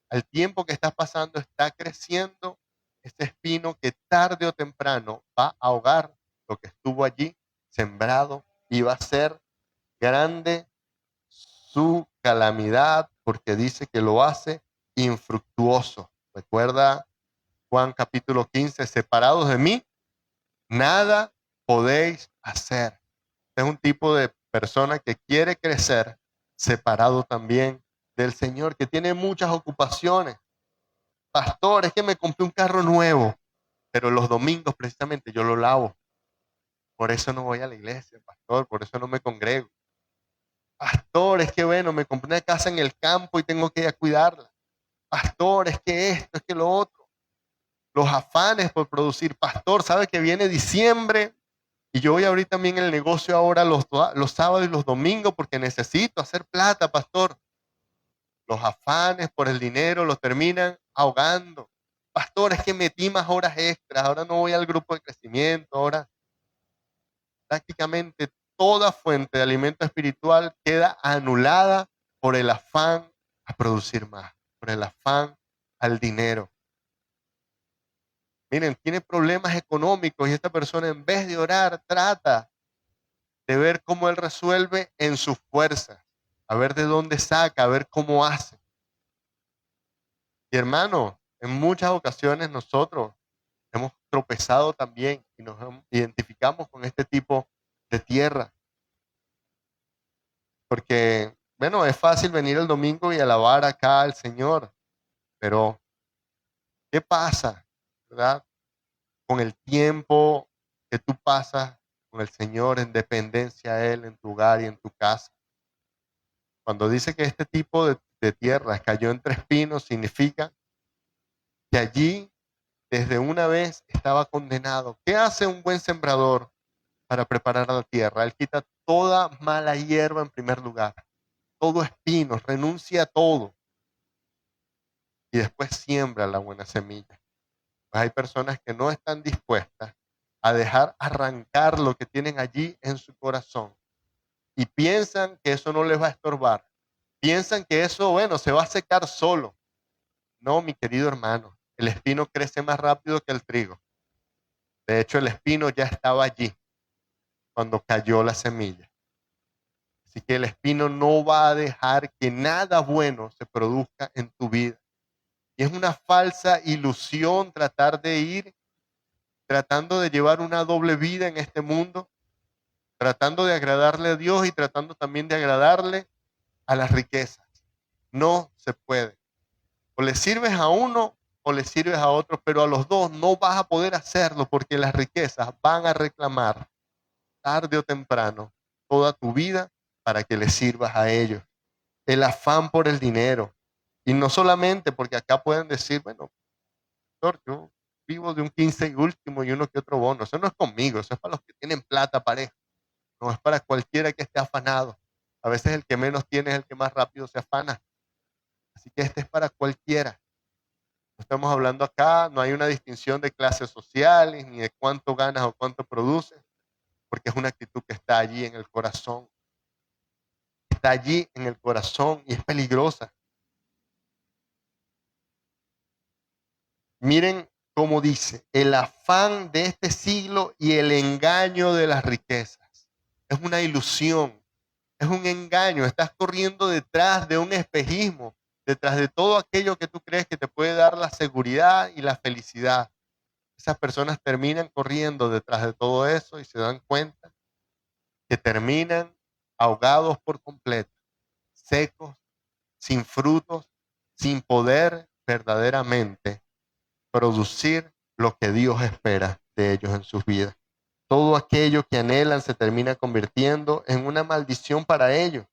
al tiempo que estás pasando, está creciendo este espino que tarde o temprano va a ahogar lo que estuvo allí sembrado y va a ser grande su calamidad porque dice que lo hace infructuoso. Recuerda Juan capítulo 15, separados de mí, nada podéis hacer. Este es un tipo de persona que quiere crecer separado también del Señor, que tiene muchas ocupaciones. Pastor, es que me compré un carro nuevo, pero los domingos precisamente yo lo lavo. Por eso no voy a la iglesia, pastor, por eso no me congrego. Pastor, es que bueno, me compré una casa en el campo y tengo que ir a cuidarla. Pastor, es que esto, es que lo otro. Los afanes por producir. Pastor, sabe que viene diciembre y yo voy a abrir también el negocio ahora los sábados y los domingos porque necesito hacer plata, pastor. Los afanes por el dinero los terminan ahogando. Pastor, es que metí más horas extras, ahora no voy al grupo de crecimiento, ahora prácticamente toda fuente de alimento espiritual queda anulada por el afán a producir más, por el afán al dinero. Miren, tiene problemas económicos y esta persona en vez de orar trata de ver cómo él resuelve en sus fuerzas, a ver de dónde saca, a ver cómo hace. Y hermano, en muchas ocasiones nosotros hemos tropezado también y nos identificamos con este tipo de tierra. Porque, bueno, es fácil venir el domingo y alabar acá al Señor, pero ¿qué pasa, verdad? Con el tiempo que tú pasas con el Señor en dependencia a Él, en tu hogar y en tu casa. Cuando dice que este tipo de tierra cayó entre espinos, significa que allí desde una vez estaba condenado. ¿Qué hace un buen sembrador para preparar la tierra? Él quita toda mala hierba en primer lugar, todo espino, renuncia a todo y después siembra la buena semilla. Pues hay personas que no están dispuestas a dejar arrancar lo que tienen allí en su corazón y piensan que eso no les va a estorbar. Piensan que eso, bueno, se va a secar solo. No, mi querido hermano, el espino crece más rápido que el trigo. De hecho, el espino ya estaba allí cuando cayó la semilla. Así que el espino no va a dejar que nada bueno se produzca en tu vida. Y es una falsa ilusión tratar de ir, tratando de llevar una doble vida en este mundo, tratando de agradarle a Dios y tratando también de agradarle a las riquezas. No se puede. O le sirves a uno o le sirves a otros, pero a los dos no vas a poder hacerlo porque las riquezas van a reclamar tarde o temprano toda tu vida para que le sirvas a ellos. El afán por el dinero. Y no solamente porque acá pueden decir, bueno, doctor, yo vivo de un 15 y último y uno que otro bono. Eso no es conmigo, eso es para los que tienen plata pareja. No es para cualquiera que esté afanado. A veces el que menos tiene es el que más rápido se afana. Así que este es para cualquiera. No estamos hablando acá, no hay una distinción de clases sociales, ni de cuánto ganas o cuánto produces, porque es una actitud que está allí en el corazón. Está allí en el corazón y es peligrosa. Miren cómo dice, el afán de este siglo y el engaño de las riquezas. Es una ilusión, es un engaño. Estás corriendo detrás de un espejismo, detrás de todo aquello que tú crees que te puede dar la seguridad y la felicidad. Esas personas terminan corriendo detrás de todo eso y se dan cuenta que terminan ahogados por completo, secos, sin frutos, sin poder verdaderamente producir lo que Dios espera de ellos en sus vidas. Todo aquello que anhelan se termina convirtiendo en una maldición para ellos.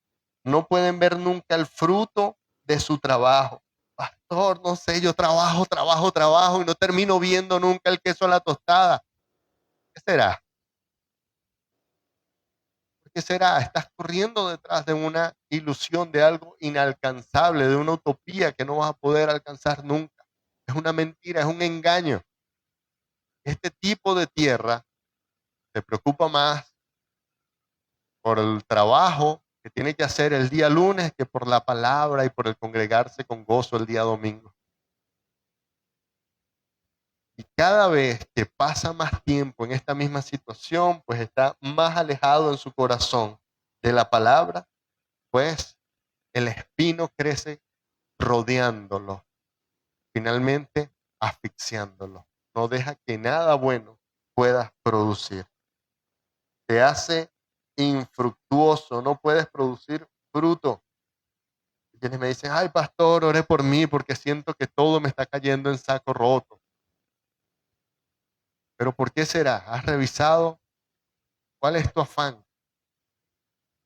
No pueden ver nunca el fruto de su trabajo. Pastor, no sé, yo trabajo y no termino viendo nunca el queso a la tostada. ¿Qué será? ¿Qué será? Estás corriendo detrás de una ilusión, de algo inalcanzable, de una utopía que no vas a poder alcanzar nunca. Es una mentira, es un engaño. Este tipo de tierra se preocupa más por el trabajo que tiene que hacer el día lunes que por la palabra y por el congregarse con gozo el día domingo. Y cada vez que pasa más tiempo en esta misma situación, pues está más alejado en su corazón de la palabra, pues el espino crece rodeándolo, finalmente asfixiándolo. No deja que nada bueno puedas producir. Te hace infructuoso, no puedes producir fruto. Y quienes me dicen, ay pastor, ore por mí porque siento que todo me está cayendo en saco roto. Pero ¿por qué será? ¿Has revisado cuál es tu afán?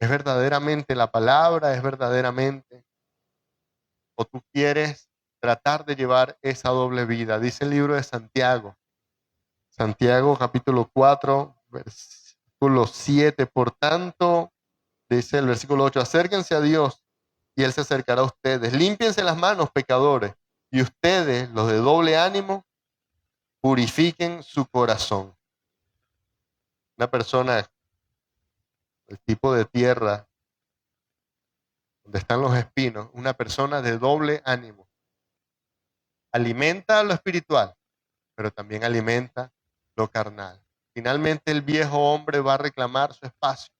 ¿Es verdaderamente la palabra? ¿Es verdaderamente? ¿O tú quieres tratar de llevar esa doble vida? Dice el libro de Santiago. Santiago capítulo 4, versículo 7. Por tanto, dice el versículo 8, acérquense a Dios y Él se acercará a ustedes. Límpiense las manos, pecadores, y ustedes, los de doble ánimo, purifiquen su corazón. Una persona, el tipo de tierra donde están los espinos, una persona de doble ánimo. Alimenta lo espiritual, pero también alimenta lo carnal. Finalmente el viejo hombre va a reclamar su espacio.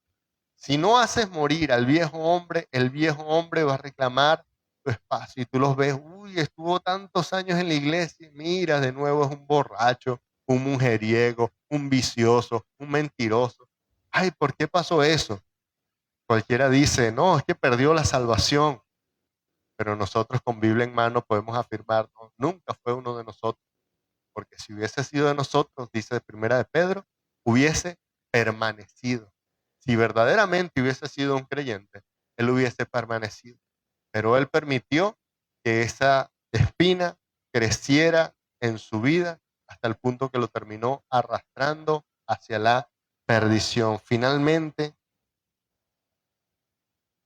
Si no haces morir al viejo hombre, el viejo hombre va a reclamar su espacio. Y tú los ves, uy, estuvo tantos años en la iglesia, mira, de nuevo es un borracho, un mujeriego, un vicioso, un mentiroso. Ay, ¿por qué pasó eso? Cualquiera dice, no, es que perdió la salvación. Pero nosotros con Biblia en mano podemos afirmar, no, nunca fue uno de nosotros. Porque si hubiese sido de nosotros, dice Primera de Pedro, hubiese permanecido. Si verdaderamente hubiese sido un creyente, él hubiese permanecido. Pero él permitió que esa espina creciera en su vida hasta el punto que lo terminó arrastrando hacia la perdición. Finalmente,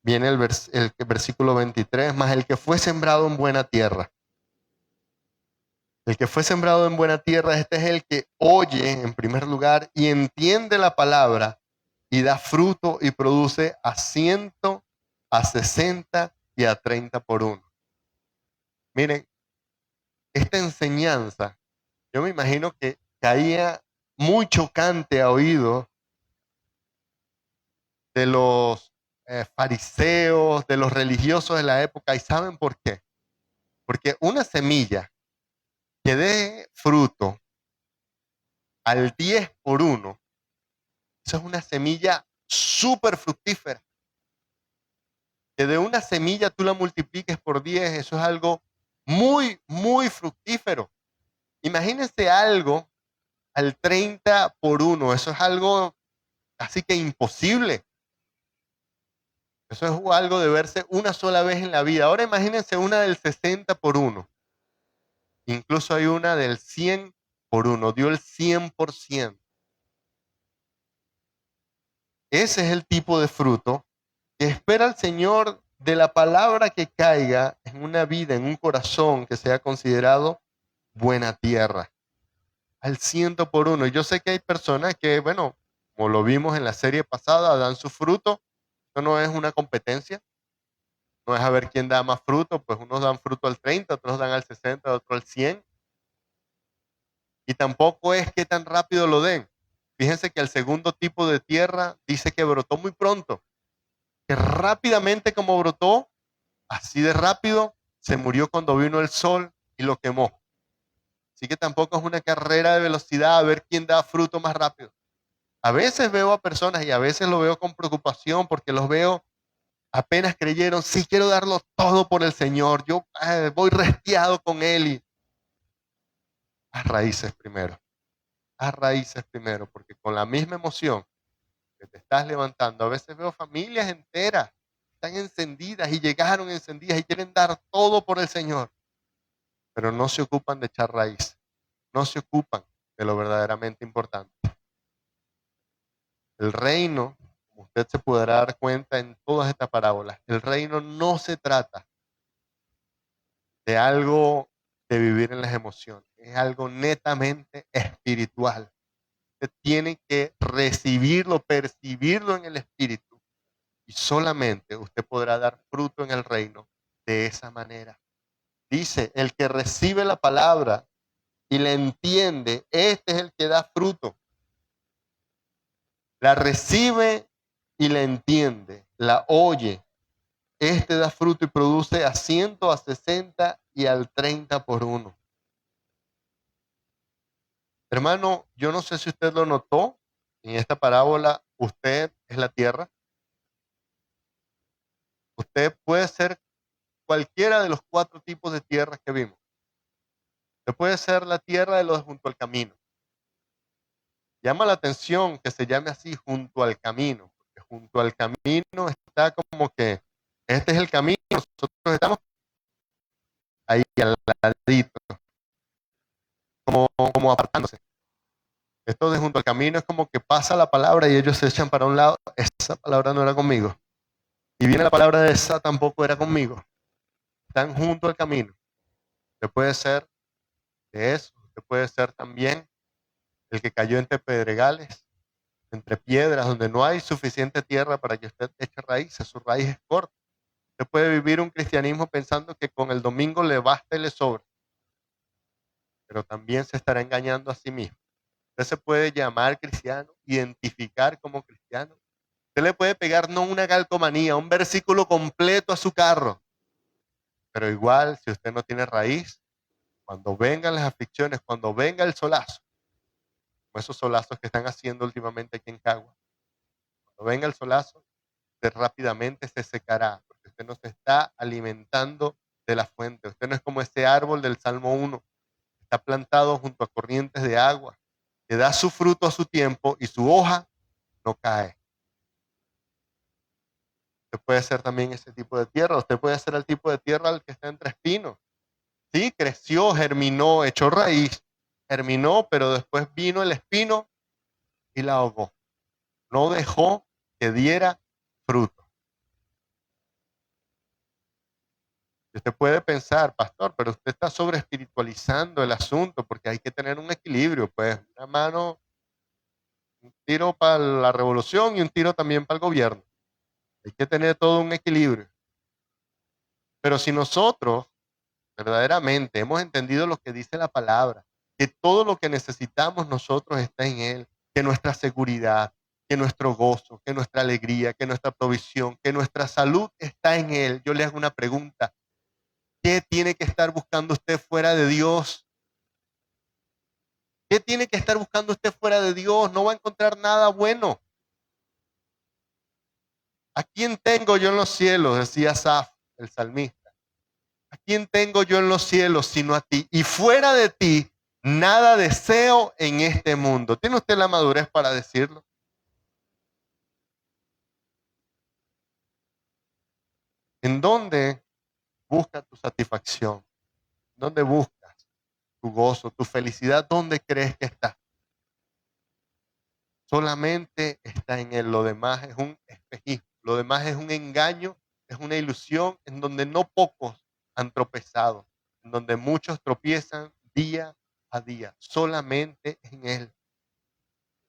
viene el versículo 23, más el que fue sembrado en buena tierra. El que fue sembrado en buena tierra, este es el que oye en primer lugar y entiende la palabra y da fruto y produce a 100, a 60 y a 30 por uno. Miren, esta enseñanza, yo me imagino que caía muy chocante a oídos de los fariseos, de los religiosos de la época. ¿Y saben por qué? Porque una semilla que dé fruto al 10 por uno, eso es una semilla súper fructífera. Que de una semilla tú la multipliques por 10, eso es algo muy, muy fructífero. Imagínense algo al 30 por 1. Eso es algo casi que imposible. Eso es algo de verse una sola vez en la vida. Ahora imagínense una del 60 por 1. Incluso hay una del 100 por 1. Dio el 100%. Ese es el tipo de fruto que espera el Señor de la palabra que caiga en una vida, en un corazón que sea considerado buena tierra. Al 100 por 1. Yo sé que hay personas que, bueno, como lo vimos en la serie pasada, dan su fruto. Esto no es una competencia. No es a ver quién da más fruto, pues unos dan fruto al 30, otros dan al 60, otros al 100. Y tampoco es que tan rápido lo den. Fíjense que el segundo tipo de tierra dice que brotó muy pronto, que rápidamente como brotó, así de rápido, se murió cuando vino el sol y lo quemó. Así que tampoco es una carrera de velocidad a ver quién da fruto más rápido. A veces veo a personas y a veces lo veo con preocupación porque los veo apenas creyeron, sí quiero darlo todo por el Señor, yo voy restiado con Él. Y haz raíces primero, porque con la misma emoción que te estás levantando, a veces veo familias enteras, están encendidas y llegaron encendidas y quieren dar todo por el Señor, pero no se ocupan de echar raíz, no se ocupan de lo verdaderamente importante. El reino, como usted se podrá dar cuenta en todas estas parábolas, el reino no se trata de algo de vivir en las emociones, es algo netamente espiritual. Usted tiene que recibirlo, percibirlo en el espíritu y solamente usted podrá dar fruto en el reino de esa manera. Dice, el que recibe la palabra y la entiende, este es el que da fruto. La recibe y la entiende, la oye. Este da fruto y produce a 100, a 60 y al 30 por 1. Hermano, yo no sé si usted lo notó, en esta parábola usted es la tierra. Usted puede ser cualquiera de los 4 tipos de tierras que vimos. Usted puede ser la tierra de los junto al camino. Llama la atención que se llame así, junto al camino, porque junto al camino está como que este es el camino, nosotros estamos ahí al ladito, como apartándose. Esto de junto al camino es como que pasa la palabra y ellos se echan para un lado. Esa palabra no era conmigo. Y viene la palabra de esa tampoco era conmigo. Están junto al camino. Usted puede ser de eso. Usted puede ser también el que cayó entre pedregales, entre piedras, donde no hay suficiente tierra para que usted eche raíces. Su raíz es corta. Usted puede vivir un cristianismo pensando que con el domingo le basta y le sobra. Pero también se estará engañando a sí mismo. Usted se puede llamar cristiano, identificar como cristiano. Usted le puede pegar no una calcomanía, un versículo completo a su carro. Pero igual, si usted no tiene raíz, cuando vengan las aflicciones, cuando venga el solazo, como esos solazos que están haciendo últimamente aquí en Cagua, cuando venga el solazo, usted rápidamente se secará, porque usted no se está alimentando de la fuente. Usted no es como ese árbol del Salmo 1, está plantado junto a corrientes de agua, que da su fruto a su tiempo y su hoja no cae. Usted puede ser también ese tipo de tierra. Usted puede ser el tipo de tierra al que está entre espinos. Sí, creció, germinó, echó raíz, germinó, pero después vino el espino y la ahogó. No dejó que diera fruto. Usted puede pensar, pastor, pero usted está sobre espiritualizando el asunto porque hay que tener un equilibrio. Pues una mano, un tiro para la revolución y un tiro también para el gobierno. Hay que tener todo un equilibrio. Pero si nosotros verdaderamente hemos entendido lo que dice la palabra, que todo lo que necesitamos nosotros está en Él, que nuestra seguridad, que nuestro gozo, que nuestra alegría, que nuestra provisión, que nuestra salud está en Él. Yo le hago una pregunta. ¿Qué tiene que estar buscando usted fuera de Dios? ¿Qué tiene que estar buscando usted fuera de Dios? No va a encontrar nada bueno. ¿A quién tengo yo en los cielos? Decía Asaf, el salmista. ¿A quién tengo yo en los cielos sino a ti? Y fuera de ti Nada deseo en este mundo. ¿Tiene usted la madurez para decirlo? ¿En dónde busca tu satisfacción? ¿Dónde buscas tu gozo, tu felicidad? ¿Dónde crees que está? Solamente está en Él. Lo demás es un espejismo. Lo demás es un engaño, es una ilusión en donde no pocos han tropezado, en donde muchos tropiezan día a día. Solamente en Él.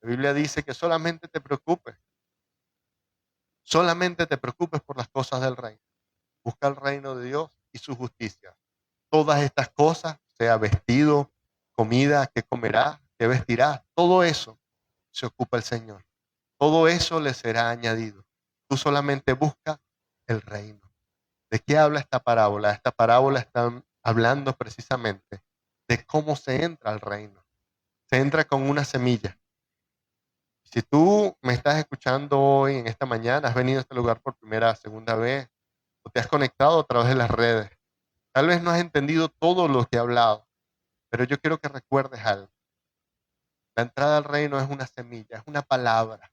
La Biblia dice que solamente te preocupes por las cosas del reino. Busca el reino de Dios y su justicia. Todas estas cosas, sea vestido, comida, que comerás, que vestirás, todo eso se ocupa el Señor. Todo eso le será añadido. Tú solamente busca el reino. ¿De qué habla esta parábola? Esta parábola está hablando precisamente de cómo se entra al reino. Se entra con una semilla. Si tú me estás escuchando hoy, en esta mañana, has venido a este lugar por primera, segunda vez, o te has conectado a través de las redes, tal vez no has entendido todo lo que he hablado, pero yo quiero que recuerdes algo. La entrada al reino es una semilla, es una palabra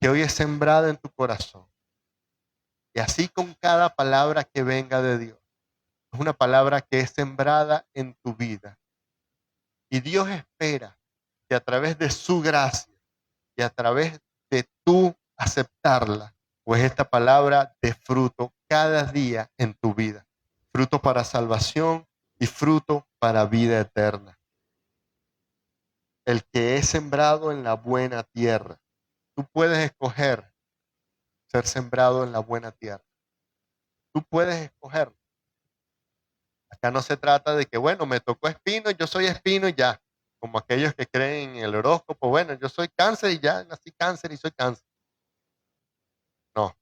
que hoy es sembrada en tu corazón. Y así con cada palabra que venga de Dios, es una palabra que es sembrada en tu vida. Y Dios espera que a través de su gracia y a través de tú aceptarla, pues esta palabra dé fruto cada día en tu vida. Fruto para salvación y fruto para vida eterna. El que es sembrado en la buena tierra. Tú puedes escoger ser sembrado en la buena tierra. Tú puedes escoger. Acá no se trata de que, bueno, me tocó espino, yo soy espino y ya. Como aquellos que creen en el horóscopo, bueno, yo soy cáncer y ya nací cáncer y soy cáncer. No.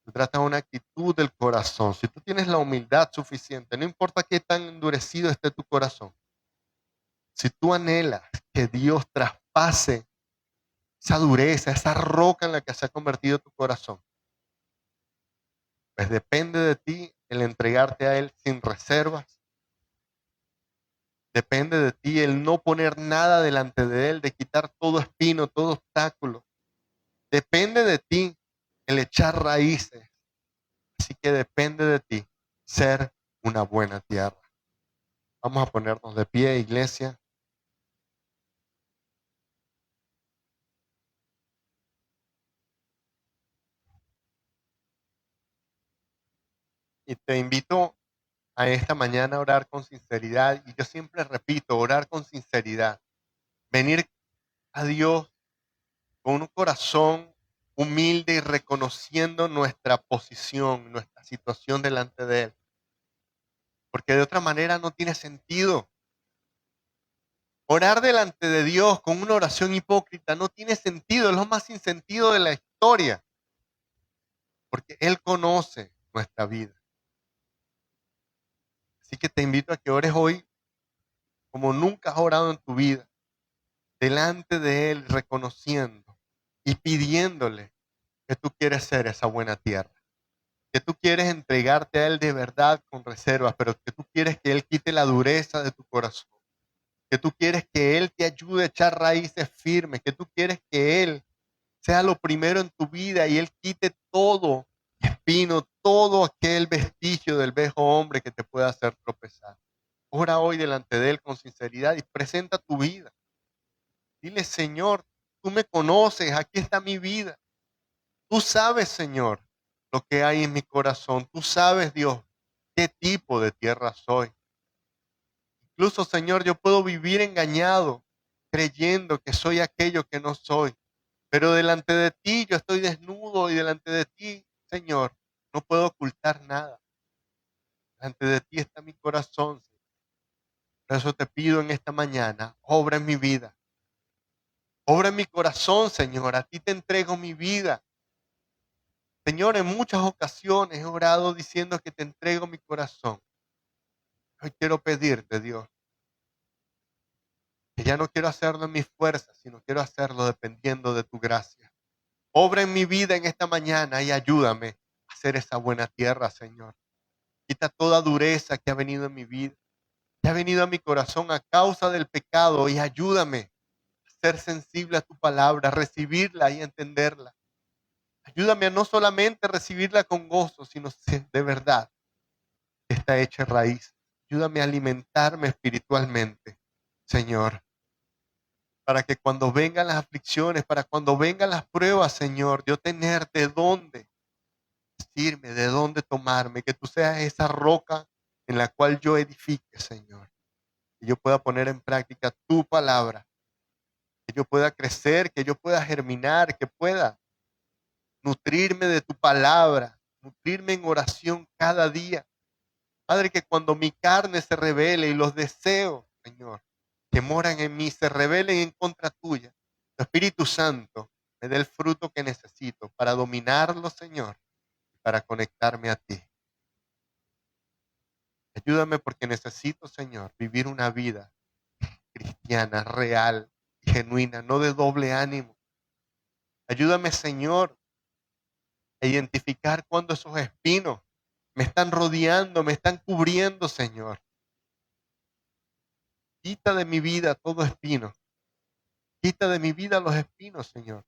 Se trata de una actitud del corazón. Si tú tienes la humildad suficiente, no importa qué tan endurecido esté tu corazón. Si tú anhelas que Dios traspase esa dureza, esa roca en la que se ha convertido tu corazón, pues depende de ti el entregarte a Él sin reservas. Depende de ti el no poner nada delante de Él, de quitar todo espino, todo obstáculo. Depende de ti el echar raíces. Así que depende de ti ser una buena tierra. Vamos a ponernos de pie, iglesia. Y te invito a esta mañana a orar con sinceridad. Y yo siempre repito, orar con sinceridad. Venir a Dios con un corazón humilde y reconociendo nuestra posición, nuestra situación delante de Él. Porque de otra manera no tiene sentido. Orar delante de Dios con una oración hipócrita no tiene sentido, es lo más sin sentido de la historia. Porque Él conoce nuestra vida. Así que te invito a que ores hoy como nunca has orado en tu vida, delante de Él, reconociendo y pidiéndole que tú quieres ser esa buena tierra, que tú quieres entregarte a Él de verdad con reservas, pero que tú quieres que Él quite la dureza de tu corazón, que tú quieres que Él te ayude a echar raíces firmes, que tú quieres que Él sea lo primero en tu vida y Él quite todo espino, todo aquel vestigio del viejo hombre que te pueda hacer tropezar. Ora hoy delante de Él con sinceridad y presenta tu vida. Dile, Señor, tú me conoces, aquí está mi vida. Tú sabes, Señor, lo que hay en mi corazón. Tú sabes, Dios, qué tipo de tierra soy. Incluso, Señor, yo puedo vivir engañado, creyendo que soy aquello que no soy. Pero delante de ti yo estoy desnudo y delante de ti, Señor, no puedo ocultar nada. Delante de ti está mi corazón. Por eso te pido en esta mañana, obra en mi vida. Obra en mi corazón, Señor. A ti te entrego mi vida. Señor, en muchas ocasiones he orado diciendo que te entrego mi corazón. Hoy quiero pedirte, Dios, que ya no quiero hacerlo en mis fuerzas, sino quiero hacerlo dependiendo de tu gracia. Obra en mi vida en esta mañana y ayúdame a hacer esa buena tierra, Señor. Quita toda dureza que ha venido en mi vida. que ha venido a mi corazón a causa del pecado, y ayúdame a ser sensible a tu palabra, a recibirla y a entenderla. Ayúdame a no solamente recibirla con gozo, sino de verdad que está hecha raíz. Ayúdame a alimentarme espiritualmente, Señor, para que cuando vengan las aflicciones, para cuando vengan las pruebas, Señor, yo tener de dónde asirme, de dónde tomarme, que tú seas esa roca en la cual yo edifique, Señor. Que yo pueda poner en práctica tu palabra, que yo pueda crecer, que yo pueda germinar, que pueda nutrirme de tu palabra, nutrirme en oración cada día. Padre, que cuando mi carne se revele y los deseos, Señor, que moran en mí, se rebelen en contra tuya, tu Espíritu Santo me dé el fruto que necesito para dominarlo, Señor, y para conectarme a ti. Ayúdame porque necesito, Señor, vivir una vida cristiana, real y genuina, no de doble ánimo. Ayúdame, Señor, a identificar cuando esos espinos me están rodeando, me están cubriendo, Señor. Quita de mi vida todo espino. Quita de mi vida los espinos, Señor.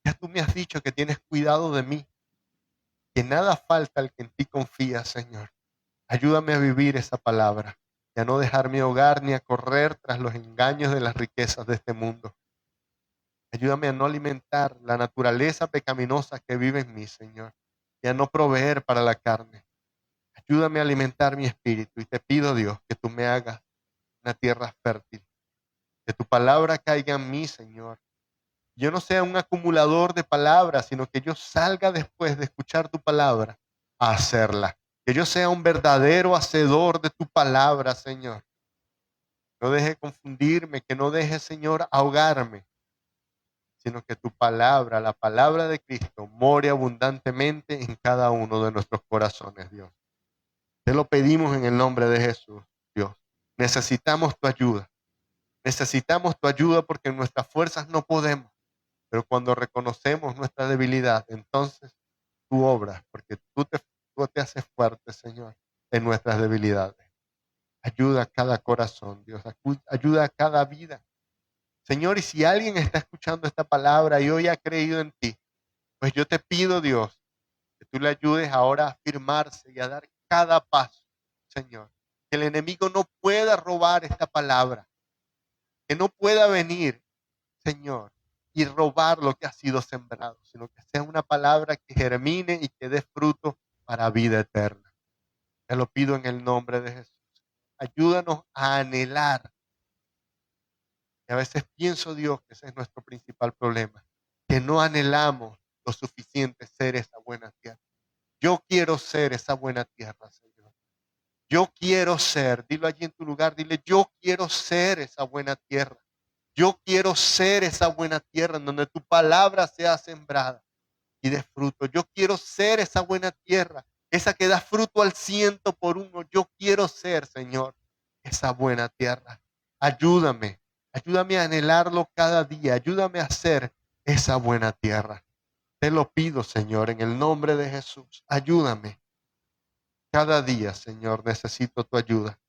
Ya tú me has dicho que tienes cuidado de mí, que nada falta al que en ti confía, Señor. Ayúdame a vivir esa palabra y a no dejar mi hogar ni a correr tras los engaños de las riquezas de este mundo. Ayúdame a no alimentar la naturaleza pecaminosa que vive en mí, Señor, y a no proveer para la carne. Ayúdame a alimentar mi espíritu y te pido, Dios, que tú me hagas una tierra fértil, que tu palabra caiga en mí, Señor. Yo no sea un acumulador de palabras, sino que yo salga después de escuchar tu palabra a hacerla. Que yo sea un verdadero hacedor de tu palabra, Señor. No deje confundirme, que no deje, Señor, ahogarme, sino que tu palabra, la palabra de Cristo, more abundantemente en cada uno de nuestros corazones, Dios. Te lo pedimos en el nombre de Jesús, Dios. Necesitamos tu ayuda. Necesitamos tu ayuda porque en nuestras fuerzas no podemos. Pero cuando reconocemos nuestra debilidad, entonces tú obras, porque tú te haces fuerte, Señor, en nuestras debilidades. Ayuda a cada corazón, Dios. Ayuda a cada vida. Señor, y si alguien está escuchando esta palabra y hoy ha creído en ti, pues yo te pido, Dios, que tú le ayudes ahora a afirmarse y a dar cada paso, Señor. Que el enemigo no pueda robar esta palabra, que no pueda venir, Señor, y robar lo que ha sido sembrado, sino que sea una palabra que germine y que dé fruto para vida eterna. Te lo pido en el nombre de Jesús. Ayúdanos a anhelar. Y a veces pienso, Dios, que ese es nuestro principal problema, que no anhelamos lo suficiente ser esa buena tierra. Yo quiero ser esa buena tierra, Señor. Yo quiero ser, dilo allí en tu lugar, dile, yo quiero ser esa buena tierra. Yo quiero ser esa buena tierra en donde tu palabra sea sembrada y dé fruto. Yo quiero ser esa buena tierra, esa que da fruto al 100 por 1. Yo quiero ser, Señor, esa buena tierra. Ayúdame, ayúdame a anhelarlo cada día. Ayúdame a ser esa buena tierra. Te lo pido, Señor, en el nombre de Jesús. Ayúdame. Cada día, Señor, necesito tu ayuda.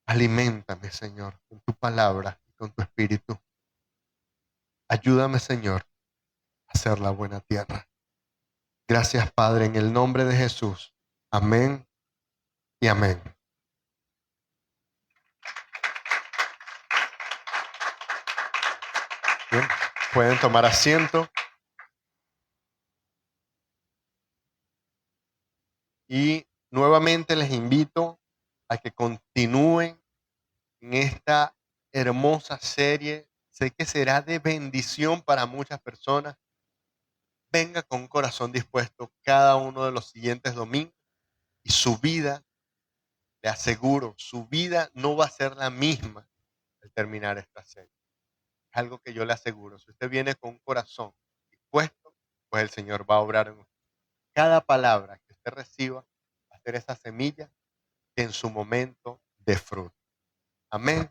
Aliméntame, Señor, con tu palabra y con tu espíritu. Ayúdame, Señor, a ser la buena tierra. Gracias, Padre, en el nombre de Jesús. Amén y amén. Bien, pueden tomar asiento. Y nuevamente les invito a que continúen en esta hermosa serie. Sé que será de bendición para muchas personas. Venga con un corazón dispuesto cada uno de los siguientes domingos y su vida, le aseguro, su vida no va a ser la misma al terminar esta serie. Es algo que yo le aseguro. Si usted viene con un corazón dispuesto, pues el Señor va a obrar en usted. Cada palabra que usted reciba va a ser esa semilla que en su momento dé fruto. Amén.